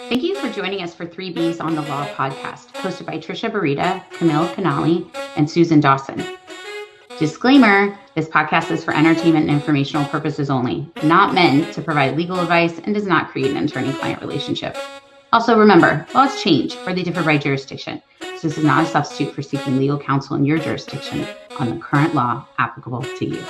Thank you for joining us for 3Bs on the Law podcast, hosted by Trisha Barita, Camille Canali, and Susan Dawson. Disclaimer, this podcast is for entertainment and informational purposes only, not meant to provide legal advice, and does not create an attorney-client relationship. Also, remember, laws change or they differ by jurisdiction, so this is not a substitute for seeking legal counsel in your jurisdiction on the current law applicable to you.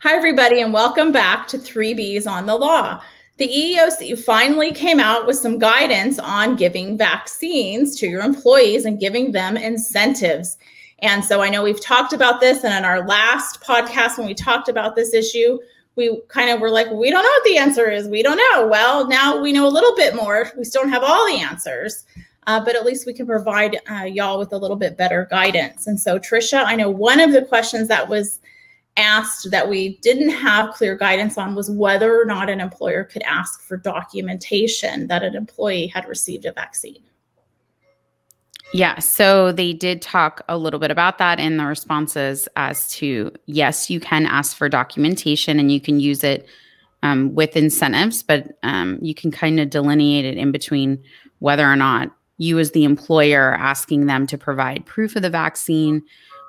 Hi, everybody, and welcome back to 3Bs on the Law. The EEOC finally came out with some guidance on giving vaccines to your employees and giving them incentives. And so I know we've talked about this, and in our last podcast, when we talked about this issue, we kind of were like, we don't know what the answer is. We don't know. Well, now we know a little bit more. We still don't have all the answers, but at least we can provide y'all with a little bit better guidance. And so, Trisha, I know one of the questions that was asked that we didn't have clear guidance on was whether or not an employer could ask for documentation that an employee had received a vaccine. Yeah, so they did talk a little bit about that in the responses as to, yes, you can ask for documentation and you can use it with incentives, but you can kind of delineate it in between whether or not you as the employer are asking them to provide proof of the vaccine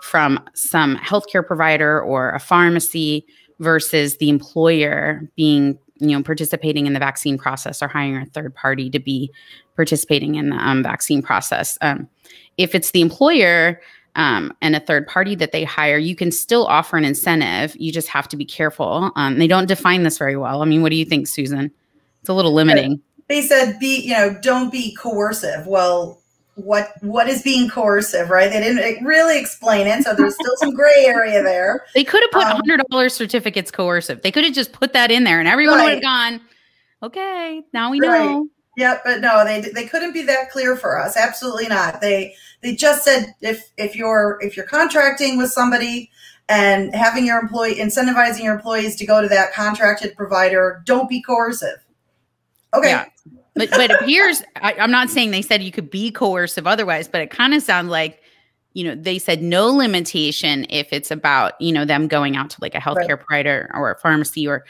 from some healthcare provider or a pharmacy versus the employer being, participating in the vaccine process or hiring a third party to be participating in the vaccine process. If it's the employer and a third party that they hire, you can still offer an incentive. You just have to be careful. They don't define this very well. I mean, what do you think, Susan? It's a little limiting. They said, don't be coercive. Well, what is being coercive, right? They didn't really explain it, so there's still some gray area there. They could have put $100 certificates coercive. They could have just put that in there, and everyone would have gone, okay, now we know. Yeah, but no, they couldn't be that clear for us. Absolutely not. They just said if you're contracting with somebody and having your incentivizing your employees to go to that contracted provider, don't be coercive. Okay. Yeah. But it appears, I'm not saying they said you could be coercive otherwise, but it kind of sounds like, they said no limitation if it's about, them going out to like a healthcare provider or a pharmacy or,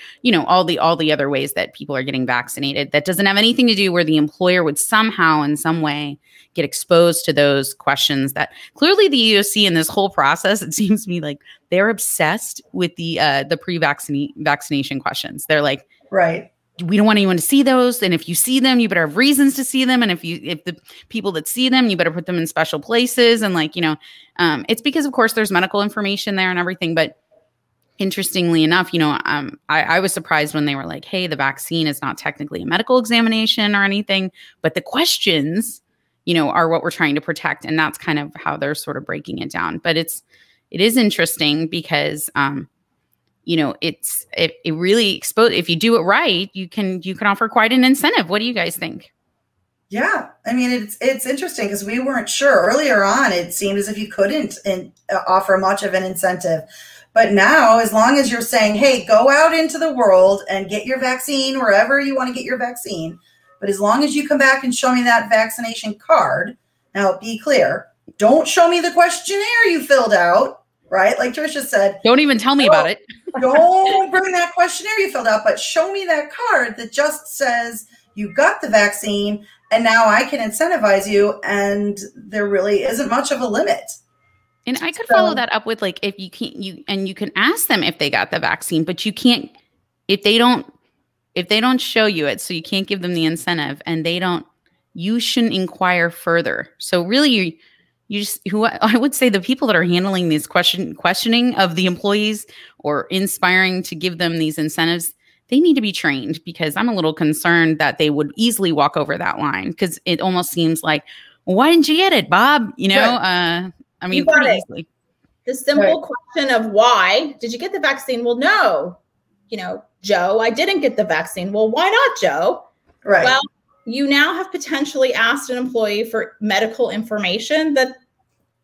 all the other ways that people are getting vaccinated. That doesn't have anything to do where the employer would somehow in some way get exposed to those questions that clearly the EEOC in this whole process, it seems to me like they're obsessed with the vaccination questions. They're like, right. We don't want anyone to see those. And if you see them, you better have reasons to see them. And if the people that see them, you better put them in special places. And it's because of course there's medical information there and everything. But interestingly enough, I was surprised when they were like, hey, the vaccine is not technically a medical examination or anything, but the questions, are what we're trying to protect. And that's kind of how they're sort of breaking it down. But it is interesting because, it really exposed. If you do it right, you can offer quite an incentive. What do you guys think? Yeah, I mean, it's interesting because we weren't sure earlier on. It seemed as if you couldn't offer much of an incentive, but now, as long as you're saying, "Hey, go out into the world and get your vaccine wherever you want to get your vaccine," but as long as you come back and show me that vaccination card, now be clear, don't show me the questionnaire you filled out. Right? Like Trisha said. Don't even tell me about it. Don't bring that questionnaire you filled out, but show me that card that just says you got the vaccine and now I can incentivize you, and there really isn't much of a limit. And I could follow that up with if you can't, you can ask them if they got the vaccine, but you can't, if they don't show you it, so you can't give them the incentive and you shouldn't inquire further. So really I would say the people that are handling these questioning of the employees or inspiring to give them these incentives, they need to be trained, because I'm a little concerned that they would easily walk over that line, because it almost seems like, well, why didn't you get it, Bob? Right. I mean, pretty easily. The simple question of why did you get the vaccine? Well, no, Joe, I didn't get the vaccine. Well, why not, Joe? Right. Well, you now have potentially asked an employee for medical information that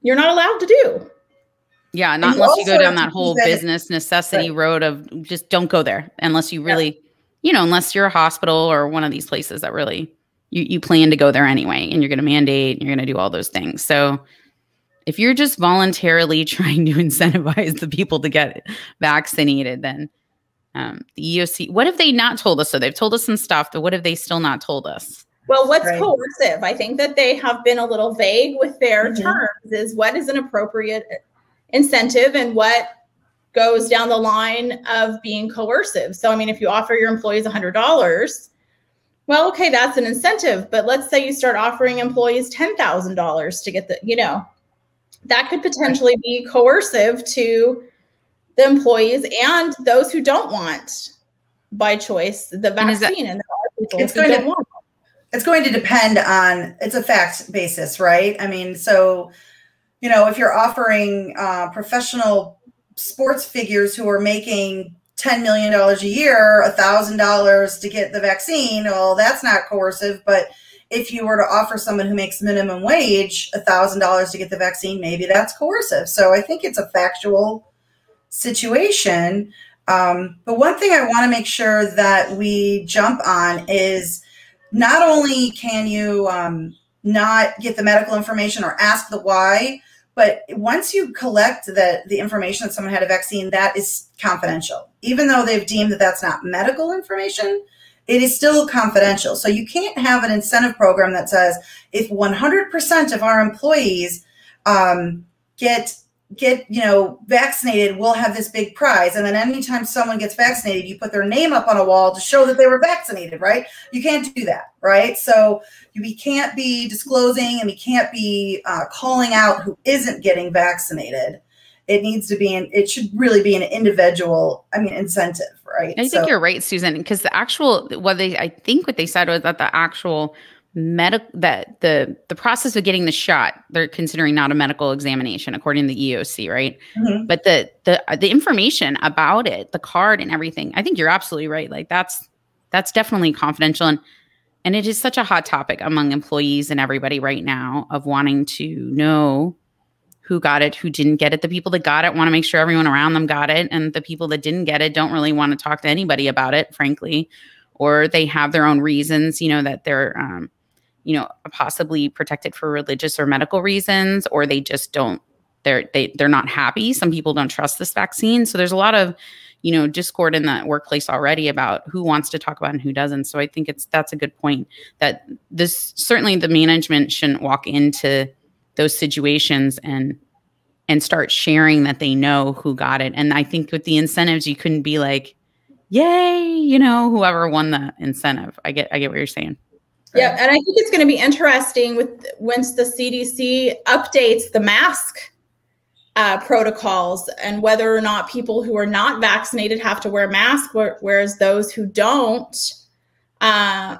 you're not allowed to do. Yeah, not unless you go down that whole business necessity road of just don't go there unless you really, unless you're a hospital or one of these places that really you plan to go there anyway, and you're going to mandate, and you're going to do all those things. So if you're just voluntarily trying to incentivize the people to get vaccinated, then the EEOC, what have they not told us? So they've told us some stuff, but what have they still not told us? Well, what's coercive? I think that they have been a little vague with their terms, is what is an appropriate incentive and what goes down the line of being coercive. So, I mean, if you offer your employees $100, well, okay, that's an incentive. But let's say you start offering employees $10,000 to get the, you know, that could potentially be coercive to the employees and those who don't want by choice the vaccine. And it's going to depend on, it's a fact basis, right? I mean, so, you know, if you're offering professional sports figures who are making $10 million a year, $1,000 to get the vaccine, well, that's not coercive. But if you were to offer someone who makes minimum wage $1,000 to get the vaccine, maybe that's coercive. So I think it's a factual situation. But one thing I want to make sure that we jump on is not only can you not get the medical information or ask the why, but once you collect the information that someone had a vaccine, that is confidential. Even though they've deemed that that's not medical information, it is still confidential. So you can't have an incentive program that says if 100% of our employees get you know, vaccinated, we'll have this big prize. And then anytime someone gets vaccinated, you put their name up on a wall to show that they were vaccinated, right? You can't do that, right? So we can't be disclosing and we can't be calling out who isn't getting vaccinated. It needs to be, it should really be an individual, incentive, right? I think you're right, Susan, because the actual, I think what they said was that the actual the process of getting the shot, they're considering not a medical examination according to the EEOC, right? Mm-hmm. But the information about it, the card and everything, I think you're absolutely right. Like that's definitely confidential, and it is such a hot topic among employees and everybody right now of wanting to know who got it, who didn't get it. The people that got it want to make sure everyone around them got it, and the people that didn't get it don't really want to talk to anybody about it, frankly, or they have their own reasons, that they're possibly protected for religious or medical reasons, or they just don't, they're not happy. Some people don't trust this vaccine. So there's a lot of, discord in the workplace already about who wants to talk about and who doesn't. So I think that's a good point, that this, certainly the management shouldn't walk into those situations and start sharing that they know who got it. And I think with the incentives, you couldn't be like, yay, whoever won the incentive. I get what you're saying. Yeah, and I think it's going to be interesting once the CDC updates the mask protocols and whether or not people who are not vaccinated have to wear a mask, whereas those who don't, I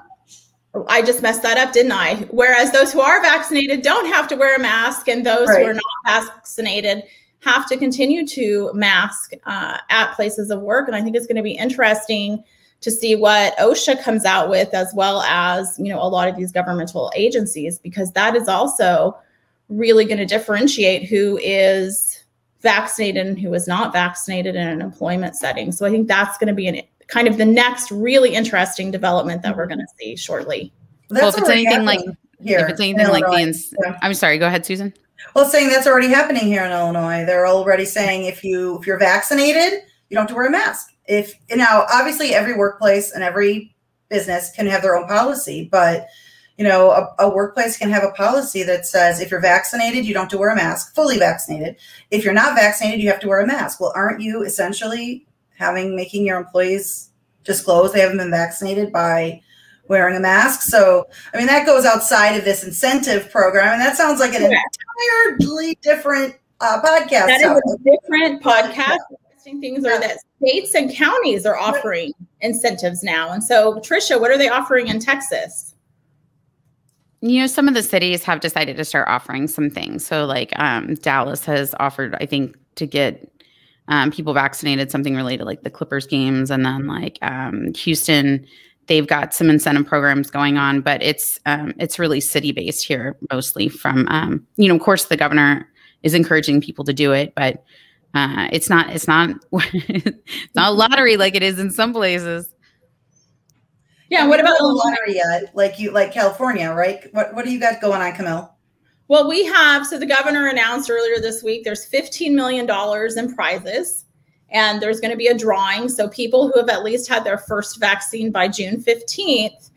just messed that up, didn't I? Whereas those who are vaccinated don't have to wear a mask, and those who are not vaccinated have to continue to mask at places of work. And I think it's going to be interesting to see what OSHA comes out with, as well as, a lot of these governmental agencies, because that is also really going to differentiate who is vaccinated and who is not vaccinated in an employment setting. So I think that's going to be kind of the next really interesting development that we're going to see shortly. Well, if it's anything like I'm sorry, go ahead, Susan. Well, saying that's already happening here in Illinois. They're already saying if you're vaccinated, you don't have to wear a mask. Obviously every workplace and every business can have their own policy, but a workplace can have a policy that says if you're vaccinated, you don't have to wear a mask, fully vaccinated. If you're not vaccinated, you have to wear a mask. Well, aren't you essentially making your employees disclose they haven't been vaccinated by wearing a mask? So, that goes outside of this incentive program, and that sounds like an entirely different podcast. That is a different podcast. Things are that states and counties are offering incentives now. And so, Tricia, what are they offering in Texas? Some of the cities have decided to start offering some things. So like Dallas has offered, I think, to get people vaccinated, something related like the Clippers games. And then like Houston, they've got some incentive programs going on, but it's really city-based here, mostly from, of course, the governor is encouraging people to do it, but it's not it's not a lottery like it is in some places. Yeah. What about the lottery yet? Like California, right? What do you got going on, Camille? Well, so the governor announced earlier this week, there's $15 million in prizes, and there's going to be a drawing. So people who have at least had their first vaccine by June 15th,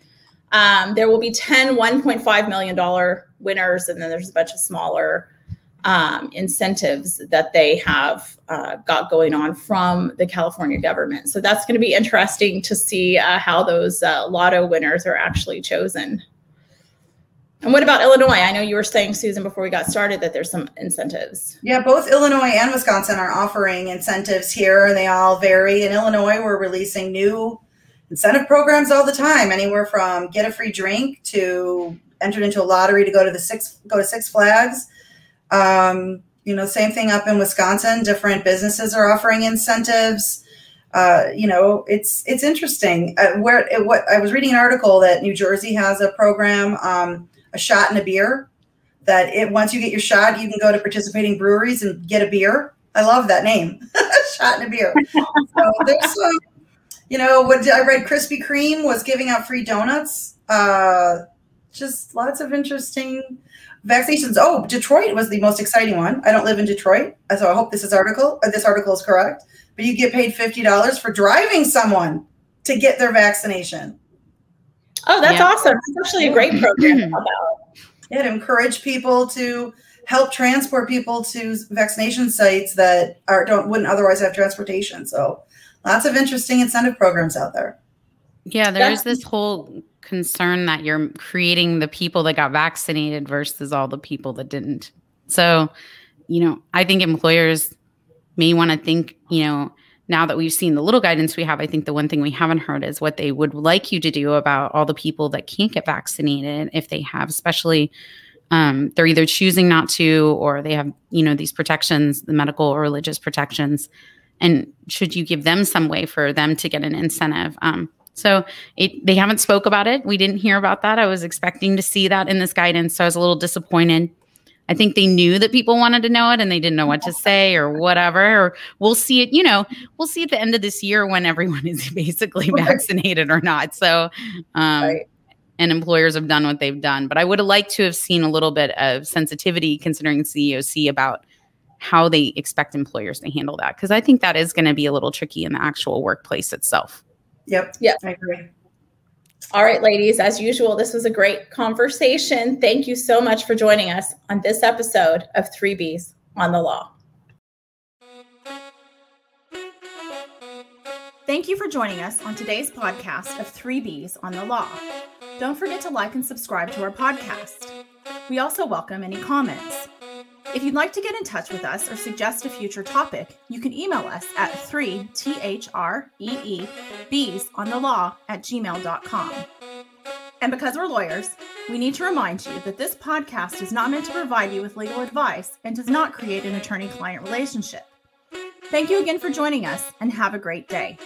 there will be 10 $1.5 million winners. And then there's a bunch of smaller incentives that they have got going on from the California government. So that's going to be interesting to see how those lotto winners are actually chosen. And what about Illinois? I know you were saying, Susan, before we got started, that there's some incentives. Yeah, both Illinois and Wisconsin are offering incentives here, and they all vary. In Illinois, we're releasing new incentive programs all the time, anywhere from get a free drink to entered into a lottery to go to Six Flags. Same thing up in Wisconsin. Different businesses are offering incentives. It's interesting. I was reading an article that New Jersey has a program, a shot and a beer, that once you get your shot, you can go to participating breweries and get a beer. I love that name, shot and a beer. So there's some, what I read, Krispy Kreme was giving out free donuts. Just lots of interesting vaccinations. Oh, Detroit was the most exciting one. I don't live in Detroit, so I hope this article is correct. But you get paid $50 for driving someone to get their vaccination. Oh, that's awesome. That's actually a great program. Yeah, to encourage people to help transport people to vaccination sites that wouldn't otherwise have transportation. So lots of interesting incentive programs out there. Yeah, there's this whole concern that you're creating the people that got vaccinated versus all the people that didn't. So, I think employers may want to think, now that we've seen the little guidance we have, I think the one thing we haven't heard is what they would like you to do about all the people that can't get vaccinated if they have, especially they're either choosing not to, or they have, these protections, the medical or religious protections. And should you give them some way for them to get an incentive? So they haven't spoke about it. We didn't hear about that. I was expecting to see that in this guidance. So I was a little disappointed. I think they knew that people wanted to know it and they didn't know what to say or whatever. Or we'll see it, we'll see at the end of this year when everyone is basically vaccinated or not. So, and employers have done what they've done. But I would have liked to have seen a little bit of sensitivity, considering it's the EEOC, about how they expect employers to handle that. Because I think that is going to be a little tricky in the actual workplace itself. Yep. I agree. All right, ladies, as usual, this was a great conversation. Thank you so much for joining us on this episode of 3Bs on the Law. Thank you for joining us on today's podcast of 3Bs on the Law. Don't forget to like and subscribe to our podcast. We also welcome any comments. If you'd like to get in touch with us or suggest a future topic, you can email us at 3THREEBsonthelaw@gmail.com. And because we're lawyers, we need to remind you that this podcast is not meant to provide you with legal advice and does not create an attorney-client relationship. Thank you again for joining us, and have a great day.